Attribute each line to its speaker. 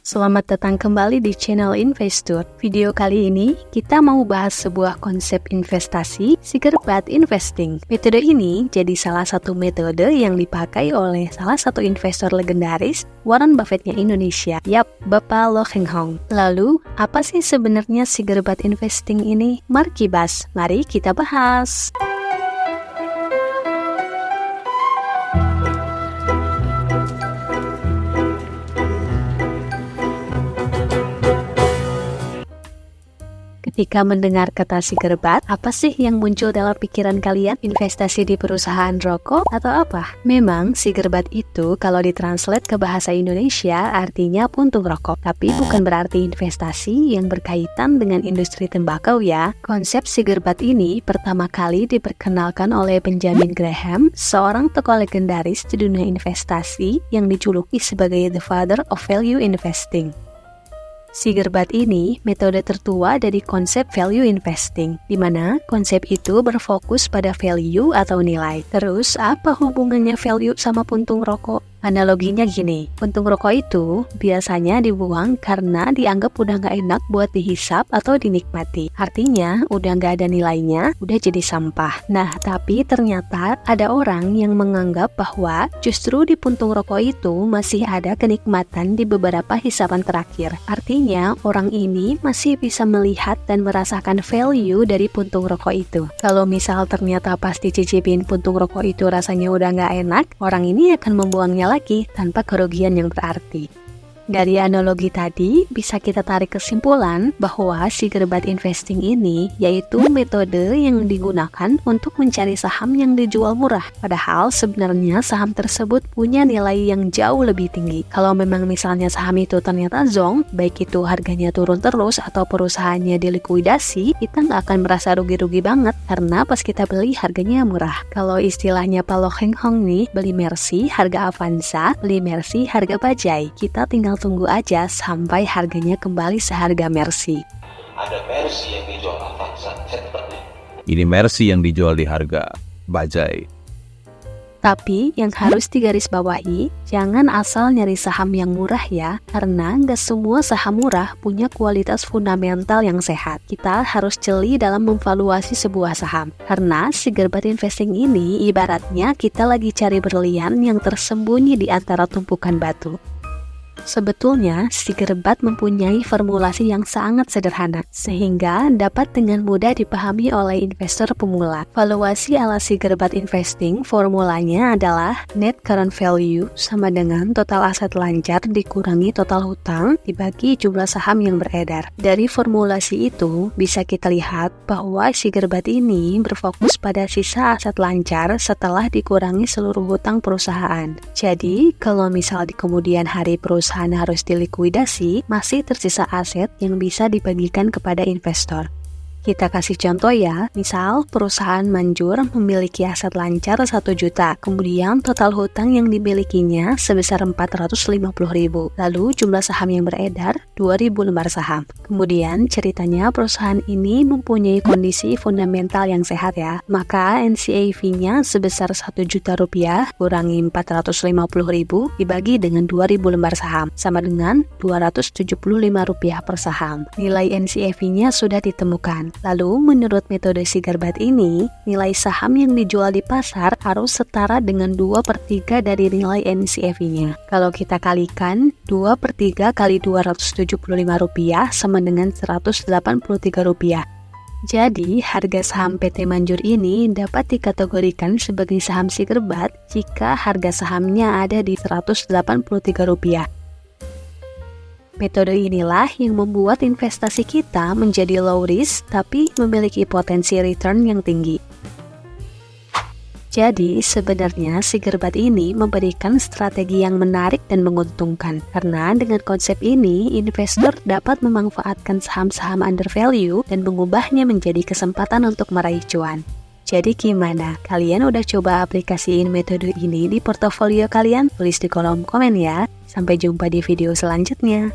Speaker 1: Selamat datang kembali di channel Investor. Video kali ini kita mau bahas sebuah konsep investasi, Sigerbat Investing. Metode ini jadi salah satu metode yang dipakai oleh salah satu investor legendaris, Warren Buffett-nya Indonesia. Yap, Bapak Lo Heng Hong. Lalu, apa sih sebenarnya Sigerbat Investing ini? Mari kibas, mari kita bahas. Ketika mendengar kata Sigerbat, apa sih yang muncul dalam pikiran kalian? Investasi di perusahaan rokok atau apa? Memang Sigerbat itu kalau ditranslate ke bahasa Indonesia artinya puntung rokok, tapi bukan berarti investasi yang berkaitan dengan industri tembakau ya. Konsep Sigerbat ini pertama kali diperkenalkan oleh Benjamin Graham, seorang tokoh legendaris di dunia investasi yang dijuluki sebagai the father of value investing. Sigerbat ini metode tertua dari konsep value investing, di mana konsep itu berfokus pada value atau nilai. Terus, apa hubungannya value sama puntung rokok? Analoginya gini, puntung rokok itu biasanya dibuang karena dianggap udah nggak enak buat dihisap atau dinikmati. Artinya, udah nggak ada nilainya, udah jadi sampah. Nah, tapi ternyata ada orang yang menganggap bahwa justru di puntung rokok itu masih ada kenikmatan di beberapa hisapan terakhir. Artinya, orang ini masih bisa melihat dan merasakan value dari puntung rokok itu. Kalau misal ternyata pas dicicipin puntung rokok itu rasanya udah nggak enak, orang ini akan membuangnya lagi tanpa kerugian yang berarti. Dari analogi tadi, bisa kita tarik kesimpulan bahwa Sigerbat Investing ini yaitu metode yang digunakan untuk mencari saham yang dijual murah. Padahal sebenarnya saham tersebut punya nilai yang jauh lebih tinggi. Kalau memang misalnya saham itu ternyata zonk, baik itu harganya turun terus atau perusahaannya dilikuidasi, kita nggak akan merasa rugi-rugi banget karena pas kita beli harganya murah. Kalau istilahnya Pak Lo Heng Hong nih, beli Mercy harga Avanza, beli Mercy harga Bajaj. Kita tinggal tunggu aja sampai harganya kembali seharga Mercy.
Speaker 2: Ada Mercy yang dijual Avanza,
Speaker 3: Ini Mercy yang dijual di harga Bajaj.
Speaker 1: Tapi yang harus digarisbawahi, jangan asal nyari saham yang murah ya, karena nggak semua saham murah punya kualitas fundamental yang sehat. Kita harus jeli dalam memvaluasi sebuah saham, karena Sigerbat Investing ini ibaratnya kita lagi cari berlian yang tersembunyi di antara tumpukan batu. Sebetulnya, Sigerbat mempunyai formulasi yang sangat sederhana, sehingga dapat dengan mudah dipahami oleh investor pemula. Valuasi ala Sigerbat Investing formulanya adalah Net Current Value sama dengan total aset lancar dikurangi total hutang dibagi jumlah saham yang beredar. Dari formulasi itu, bisa kita lihat bahwa Sigerbat ini berfokus pada sisa aset lancar setelah dikurangi seluruh hutang perusahaan. Jadi, kalau misal di kemudian hari perusahaan harus dilikuidasi, masih tersisa aset yang bisa dibagikan kepada investor. Kita kasih contoh ya, misal perusahaan Manjur memiliki aset lancar 1 juta, kemudian total hutang yang dimilikinya sebesar 450.000, lalu jumlah saham yang beredar 2.000 lembar saham. Kemudian ceritanya perusahaan ini mempunyai kondisi fundamental yang sehat ya, maka NCAV-nya sebesar 1 juta rupiah kurangi 450.000 dibagi dengan 2.000 lembar saham, sama dengan 275 rupiah per saham. Nilai NCAV-nya sudah ditemukan. Lalu, menurut metode Sigerbat ini, nilai saham yang dijual di pasar harus setara dengan 2/3 dari nilai NCAV-nya. Kalau kita kalikan, 2/3 kali 275 rupiah sama dengan 183 rupiah. Jadi, harga saham PT Manjur ini dapat dikategorikan sebagai saham Sigerbat jika harga sahamnya ada di 183 rupiah. Metode inilah yang membuat investasi kita menjadi low risk tapi memiliki potensi return yang tinggi. Jadi, sebenarnya Sigerbat ini memberikan strategi yang menarik dan menguntungkan. Karena dengan konsep ini, investor dapat memanfaatkan saham-saham undervalue dan mengubahnya menjadi kesempatan untuk meraih cuan. Jadi gimana? Kalian udah coba aplikasiin metode ini di portofolio kalian? Tulis di kolom komen ya. Sampai jumpa di video selanjutnya.